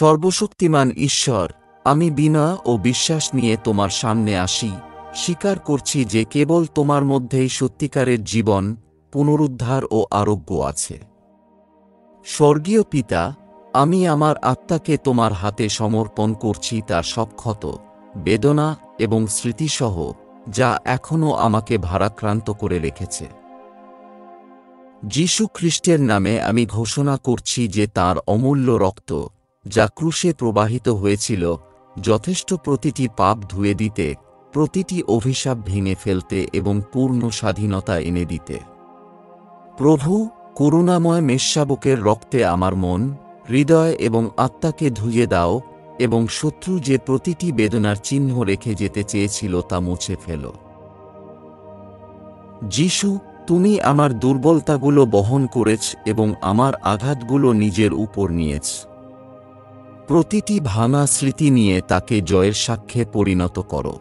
সর্বশক্তিমান ঈশ্বর, আমি বিনয় ও বিশ্বাস নিয়ে তোমার সামনে আসি, স্বীকার করছি যে কেবল তোমার মধ্যেই সত্যিকারের জীবন, পুনরুদ্ধার ও আরোগ্য আছে। স্বর্গীয় পিতা, আমি আমার আত্মাকে তোমার হাতে সমর্পণ করছি, তার সব ক্ষত, বেদনা এবং স্মৃতিসহ, যা এখনও আমাকে ভারাক্রান্ত করে রেখেছে। যীশু খ্রিস্টের নামে আমি ঘোষণা করছি যে তাঁর অমূল্য রক্ত, যা ক্রুশে প্রবাহিত হয়েছিল, যথেষ্ট প্রতিটি পাপ ধুয়ে দিতে, প্রতিটি অভিশাপ ভেঙে ফেলতে এবং পূর্ণ স্বাধীনতা এনে দিতে। প্রভু, করুণাময় মেষশাবকের রক্তে আমার মন, হৃদয় এবং আত্মাকে ধুয়ে দাও এবং শত্রু যে প্রতিটি বেদনার চিহ্ন রেখে যেতে চেয়েছিল তা মুছে ফেল। যীশু, তুমি আমার দুর্বলতাগুলো বহন করেছ এবং আমার আঘাতগুলো নিজের উপর নিয়েছ। প্রতিটি ভাঙা স্মৃতি নিয়ে তাকে জয়ের সাক্ষ্যে পরিণত করো।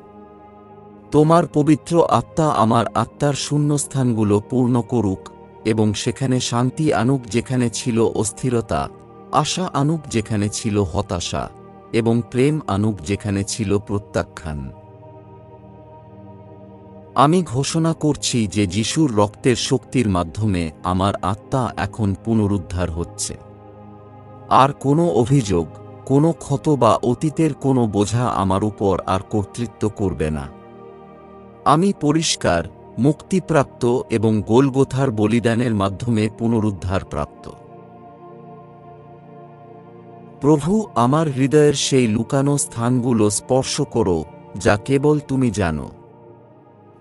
তোমার পবিত্র আত্মা আমার আত্মার শূন্যস্থানগুলো পূর্ণ করুক এবং সেখানে শান্তি আনুক যেখানে ছিল অস্থিরতা, আশা আনুক যেখানে ছিল হতাশা, এবং প্রেম আনুক যেখানে ছিল প্রত্যাখ্যান। আমি ঘোষণা করছি যে যিশুর রক্তের শক্তির মাধ্যমে আমার আত্মা এখন পুনরুদ্ধার হচ্ছে। আর কোনো অভিযোগ, কোনো ক্ষত বা অতীতের কোনো বোঝা আমার উপর আর কর্তৃত্ব করবে না। আমি পরিষ্কার, মুক্তিপ্রাপ্ত এবং গোলগোথার বলিদানের মাধ্যমে পুনরুদ্ধার প্রাপ্ত। প্রভু, আমার হৃদয়ের সেই লুকানো স্থানগুলো স্পর্শ করো যা কেবল তুমি জানো।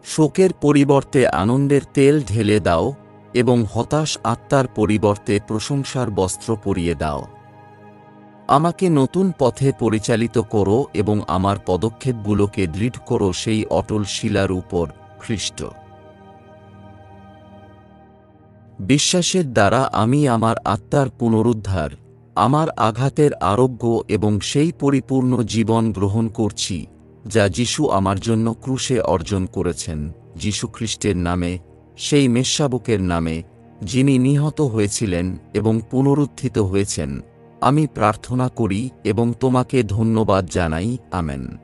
শোকের পরিবর্তে আনন্দের তেল ঢেলে দাও এবং হতাশ আত্মার পরিবর্তে প্রশংসার বস্ত্র পরিয়ে দাও। আমাকে নতুন পথে পরিচালিত করো এবং আমার পদক্ষেপগুলোকে দৃঢ় করো সেই অটল শিলার উপর, খ্রিস্ট। বিশ্বাসের দ্বারা আমি আমার আত্মার পুনরুদ্ধার, আমার আঘাতের আরোগ্য এবং সেই পরিপূর্ণ জীবন গ্রহণ করছি যা যিশু আমার জন্য ক্রুশে অর্জন করেছেন। যীশু খ্রিস্টের নামে, সেই মেষশাবকের নামে, যিনি নিহত হয়েছিলেন এবং পুনরুত্থিত হয়েছেন, আমি প্রার্থনা করি এবং তোমাকে ধন্যবাদ জানাই। আমেন।